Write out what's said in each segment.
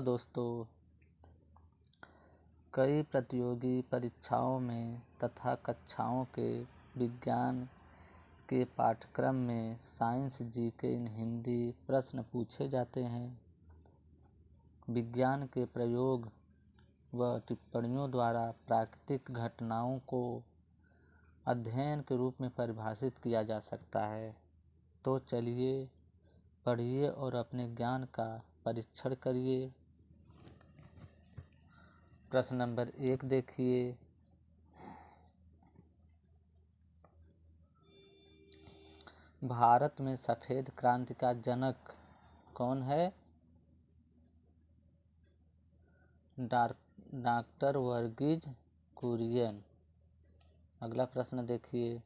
Hello दोस्तों, कई प्रतियोगी परीक्षाओं में तथा कक्षाओं के विज्ञान के पाठ्यक्रम में साइंस जीके हिंदी प्रश्न पूछे जाते हैं। विज्ञान के प्रयोग व टिप्पणियों द्वारा प्राकृतिक घटनाओं को अध्ययन के रूप में परिभाषित किया जा सकता है। तो चलिए पढ़िए और अपने ज्ञान का परीक्षण करिए। प्रश्न नंबर 1 देखिए। भारत में सफेद क्रांति का जनक कौन है? डॉक्टर वर्गीज कुरियन। अगला प्रश्न देखिए।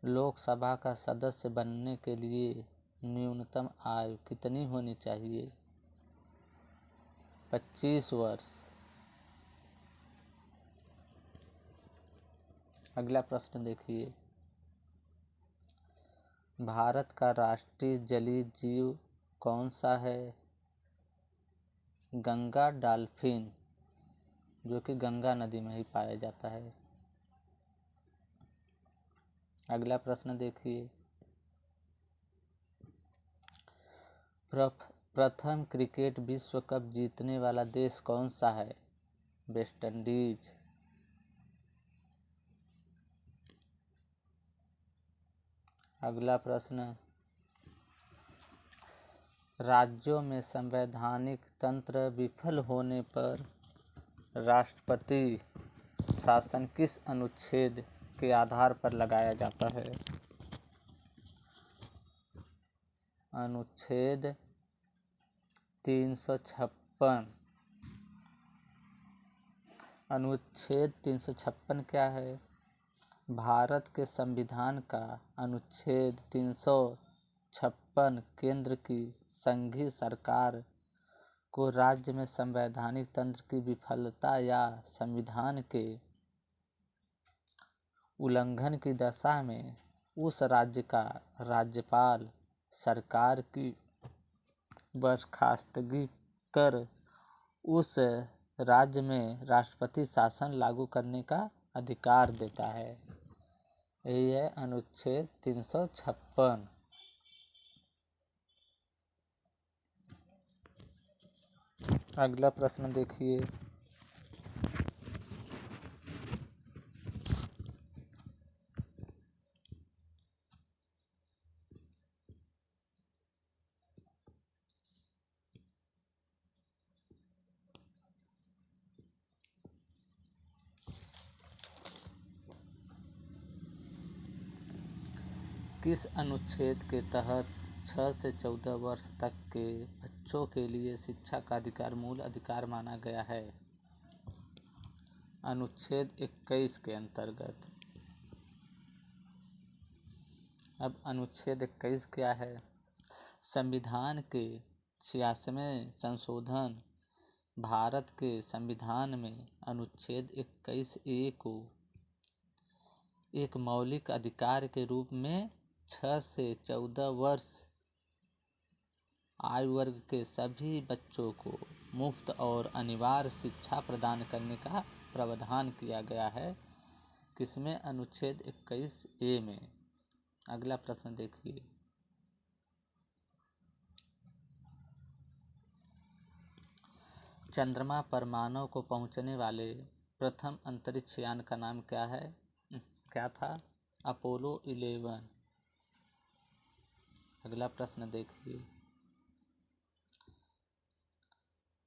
लोकसभा का सदस्य बनने के लिए न्यूनतम आयु कितनी होनी चाहिए? 25 वर्ष। अगला प्रश्न देखिए। भारत का राष्ट्रीय जलीय जीव कौन सा है? गंगा डॉल्फिन, जो कि गंगा नदी में ही पाया जाता है। अगला प्रश्न देखिए। प्रथम क्रिकेट विश्व कप जीतने वाला देश कौन सा है? West Indies. अगला प्रश्न। राज्यों में संवैधानिक तंत्र विफल होने पर राष्ट्रपति शासन किस अनुच्छेद के आधार पर लगाया जाता है? अनुच्छेद 356। अनुच्छेद 356 क्या है? भारत के संविधान का अनुच्छेद 356 केंद्र की संघीय सरकार को राज्य में संवैधानिक तंत्र की विफलता या संविधान के उल्लंघन की दशा में उस राज्य का राज्यपाल सरकार की बर्खास्तगी कर उस राज्य में राष्ट्रपति शासन लागू करने का अधिकार देता है। यही है अनुच्छेद 356। अगला प्रश्न देखिए। किस अनुच्छेद के तहत 6 से 14 वर्ष तक के बच्चों के लिए शिक्षा का अधिकार मूल अधिकार माना गया है? अनुच्छेद 21 के अंतर्गत। अब अनुच्छेद 21 क्या है? संविधान के 86वें संशोधन भारत के संविधान में अनुच्छेद 21A को एक मौलिक अधिकार के रूप में 6 से 14 वर्ष आयु वर्ग के सभी बच्चों को मुफ्त और अनिवार्य शिक्षा प्रदान करने का प्रावधान किया गया है। किसमें? अनुच्छेद 21A में। अगला प्रश्न देखिए। चंद्रमा पर मानव को पहुंचने वाले प्रथम अंतरिक्ष यान का नाम क्या था? अपोलो 11। अगला प्रश्न देखिए।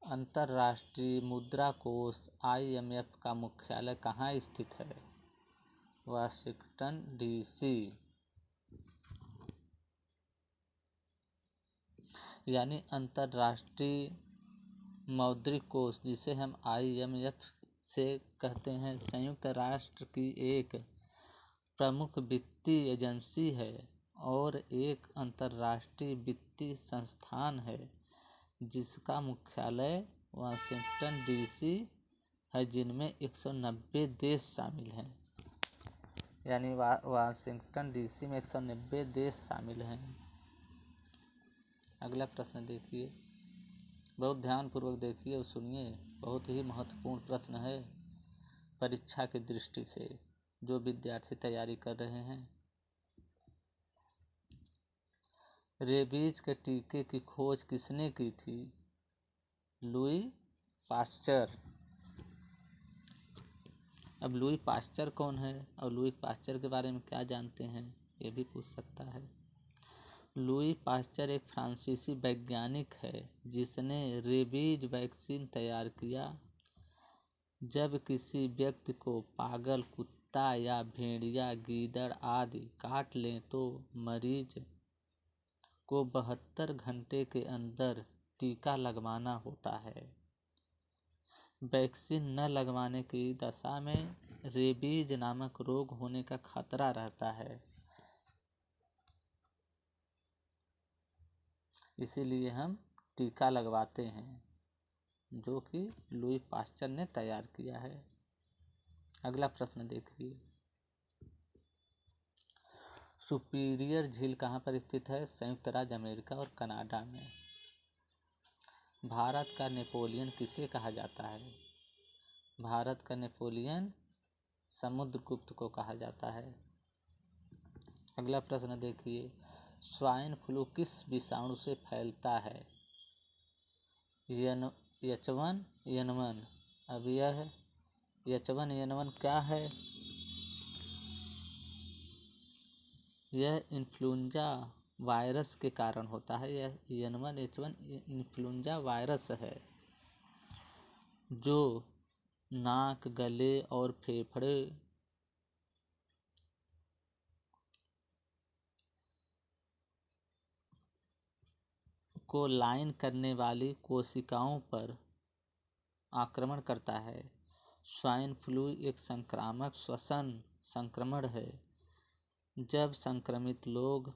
अंतर्राष्ट्रीय मुद्रा कोष IMF का मुख्यालय कहाँ स्थित है? Washington DC। यानी अंतर्राष्ट्रीय मौद्रिक कोष, जिसे हम IMF से कहते हैं, संयुक्त राष्ट्र की एक प्रमुख वित्तीय एजेंसी है और एक अंतर्राष्ट्रीय वित्तीय संस्थान है जिसका मुख्यालय वाशिंगटन DC है, जिनमें 190 देश शामिल हैं। यानी वाशिंगटन DC में 190 देश शामिल हैं। अगला प्रश्न देखिए। बहुत ध्यानपूर्वक देखिए और सुनिए, बहुत ही महत्वपूर्ण प्रश्न है परीक्षा की दृष्टि से जो विद्यार्थी तैयारी कर रहे हैं। रेबीज के टीके की खोज किसने की थी? Louis Pasteur. अब लुई पास्चर कौन है और लुई पास्चर के बारे में क्या जानते हैं, ये भी पूछ सकता है। लुई पास्चर एक फ्रांसीसी वैज्ञानिक है जिसने रेबीज वैक्सीन तैयार किया। जब किसी व्यक्ति को पागल कुत्ता या भेड़िया, गीदड़ आदि काट लें तो मरीज को 72 घंटे के अंदर टीका लगवाना होता है। वैक्सीन न लगवाने की दशा में रेबीज नामक रोग होने का खतरा रहता है। इसीलिए हम टीका लगवाते हैं, जो कि लुई पास्चर ने तैयार किया है। अगला प्रश्न देखिए, सुपीरियर झील कहाँ पर स्थित है? संयुक्त राज्य अमेरिका और कनाडा में। भारत का नेपोलियन किसे कहा जाता है? भारत का नेपोलियन समुद्रगुप्त को कहा जाता है। अगला प्रश्न देखिए, स्वाइन फ्लू किस विषाणु से फैलता है? H1N1। अब यह H1N1 क्या है? यह इन्फ्लुएंजा वायरस के कारण होता है। यह N1H1 इन्फ्लुएंजा वायरस है जो नाक, गले और फेफड़े को लाइन करने वाली कोशिकाओं पर आक्रमण करता है। स्वाइन फ्लू एक संक्रामक श्वसन संक्रमण है। जब संक्रमित लोग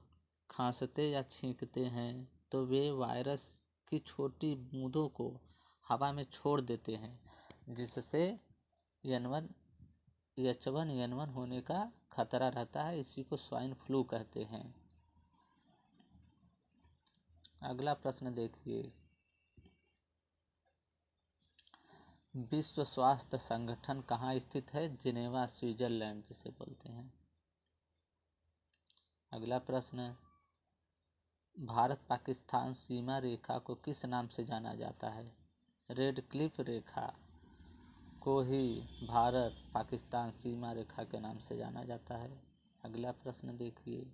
खांसते या छींकते हैं तो वे वायरस की छोटी बूंदों को हवा में छोड़ देते हैं, जिससे H1N1 होने का खतरा रहता है। इसी को स्वाइन फ्लू कहते हैं। अगला प्रश्न देखिए, विश्व स्वास्थ्य संगठन कहाँ स्थित है? जिनेवा, स्विट्जरलैंड जिसे बोलते हैं। अगला प्रश्न, भारत पाकिस्तान सीमा रेखा को किस नाम से जाना जाता है? रेड क्लिफ रेखा को ही भारत पाकिस्तान सीमा रेखा के नाम से जाना जाता है। अगला प्रश्न देखिए,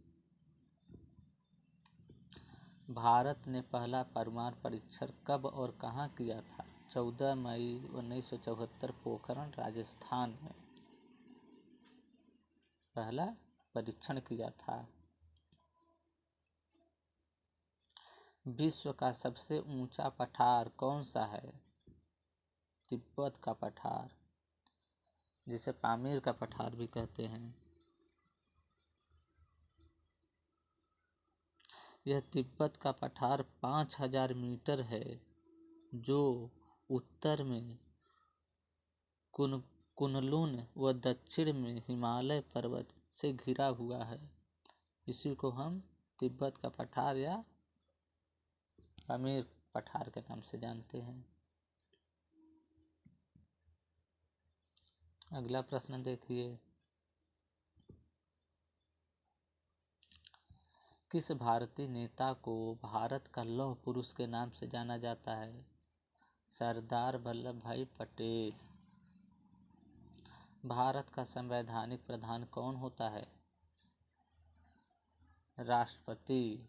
भारत ने पहला परमाणु परीक्षण कब और कहाँ किया था? 14 मई 1974 पोखरण, राजस्थान में पहला परीक्षण किया था। विश्व का सबसे ऊंचा पठार कौन सा है? तिब्बत का पठार, जिसे पामीर का पठार भी कहते हैं। यह तिब्बत का पठार 5000 मीटर है, जो उत्तर में कुनलुन व दक्षिण में हिमालय पर्वत से घिरा हुआ है। इसी को हम तिब्बत का पठार या पामीर पठार के नाम से जानते हैं। अगला प्रश्न देखिए, किस भारतीय नेता को भारत का लौह पुरुष के नाम से जाना जाता है? सरदार वल्लभ भाई पटेल। भारत का संवैधानिक प्रधान कौन होता है? राष्ट्रपति।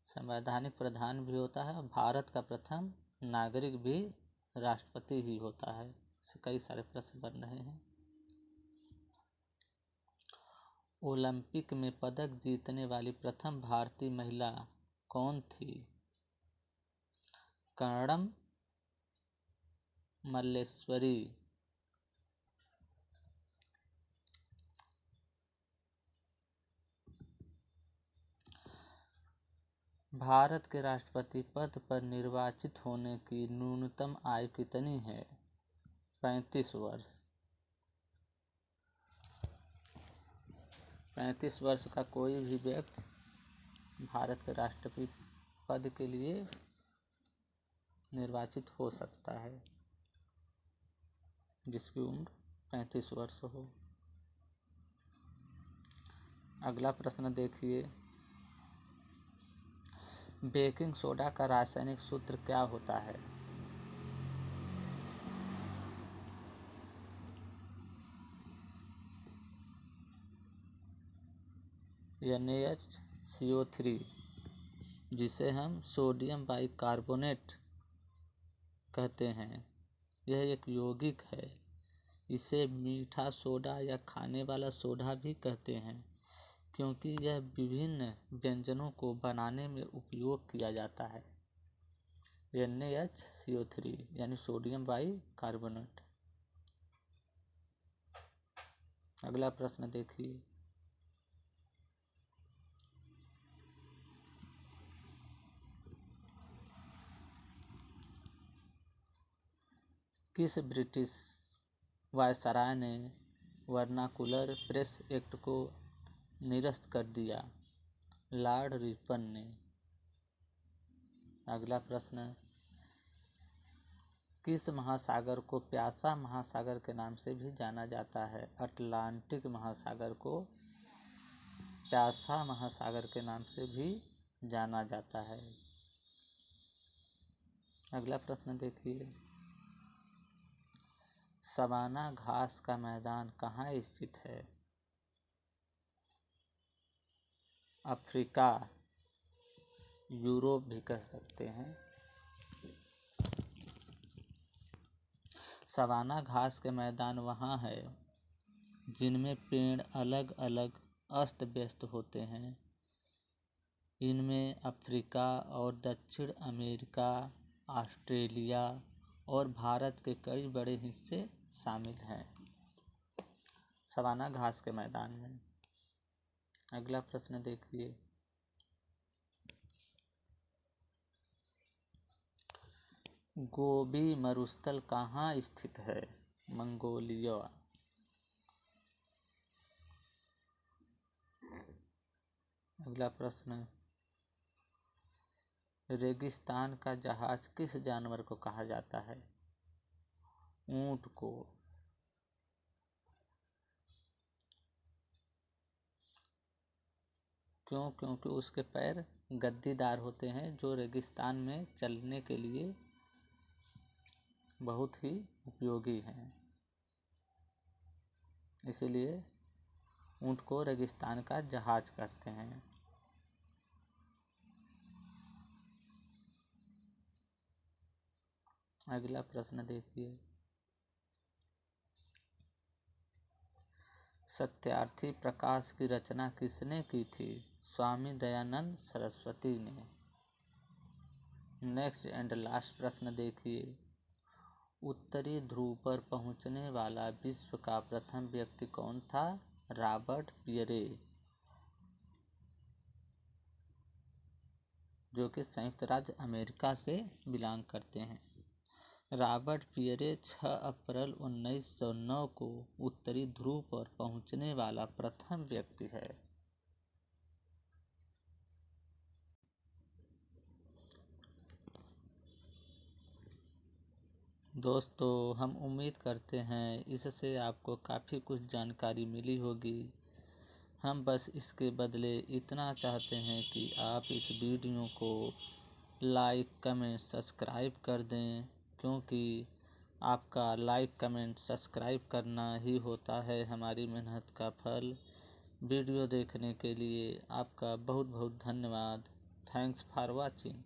संवैधानिक प्रधान भी होता है और भारत का प्रथम नागरिक भी राष्ट्रपति ही होता है। इससे कई सारे प्रश्न बन रहे हैं। ओलंपिक में पदक जीतने वाली प्रथम भारतीय महिला कौन थी? कर्णम मल्लेश्वरी। भारत के राष्ट्रपति पद पर निर्वाचित होने की न्यूनतम आयु कितनी है? 35 वर्ष। 35 वर्ष का कोई भी व्यक्ति भारत के राष्ट्रपति पद के लिए निर्वाचित हो सकता है जिसकी उम्र 35 वर्ष हो। अगला प्रश्न देखिए, बेकिंग सोडा का रासायनिक सूत्र क्या होता है? NaHCO3, जिसे हम सोडियम बाइकार्बोनेट कहते हैं। यह एक यौगिक है। इसे मीठा सोडा या खाने वाला सोडा भी कहते हैं क्योंकि यह विभिन्न व्यंजनों को बनाने में उपयोग किया जाता है। NaHCO3 यानी सोडियम बाइकार्बोनेट। अगला प्रश्न देखिए, किस ब्रिटिश वायसराय ने वर्नाकुलर प्रेस एक्ट को निरस्त कर दिया? लॉर्ड रिपन ने। अगला प्रश्न, किस महासागर को प्यासा महासागर के नाम से भी जाना जाता है? अटलांटिक महासागर को प्यासा महासागर के नाम से भी जाना जाता है। अगला प्रश्न देखिए, सवाना घास का मैदान कहाँ स्थित है? अफ्रीका, यूरोप भी कह सकते हैं। सवाना घास के मैदान वहाँ है जिनमें पेड़ अलग अलग अस्त व्यस्त होते हैं। इनमें अफ्रीका और दक्षिण अमेरिका, ऑस्ट्रेलिया और भारत के कई बड़े हिस्से शामिल हैं सवाना घास के मैदान में। अगला प्रश्न देखिए, गोबी मरुस्थल कहाँ स्थित है? मंगोलिया। अगला प्रश्न, रेगिस्तान का जहाज किस जानवर को कहा जाता है? ऊंट को। क्यों? क्योंकि उसके पैर गद्दीदार होते हैं जो रेगिस्तान में चलने के लिए बहुत ही उपयोगी हैं। इसीलिए ऊंट को रेगिस्तान का जहाज कहते हैं। अगला प्रश्न देखिए, सत्यार्थी प्रकाश की रचना किसने की थी? स्वामी दयानंद सरस्वती ने। नेक्स्ट एंड लास्ट प्रश्न देखिए, उत्तरी ध्रुव पर पहुंचने वाला विश्व का प्रथम व्यक्ति कौन था? रॉबर्ट पियरे, जो कि संयुक्त राज्य अमेरिका से बिलोंग करते हैं। रॉबर्ट पियरे 6 अप्रैल 1909 को उत्तरी ध्रुव पर पहुंचने वाला प्रथम व्यक्ति है। दोस्तों, हम उम्मीद करते हैं इससे आपको काफ़ी कुछ जानकारी मिली होगी। हम बस इसके बदले इतना चाहते हैं कि आप इस वीडियो को लाइक, कमेंट, सब्सक्राइब कर दें, क्योंकि आपका लाइक, कमेंट, सब्सक्राइब करना ही होता है हमारी मेहनत का फल। वीडियो देखने के लिए आपका बहुत बहुत धन्यवाद। Thanks for watching.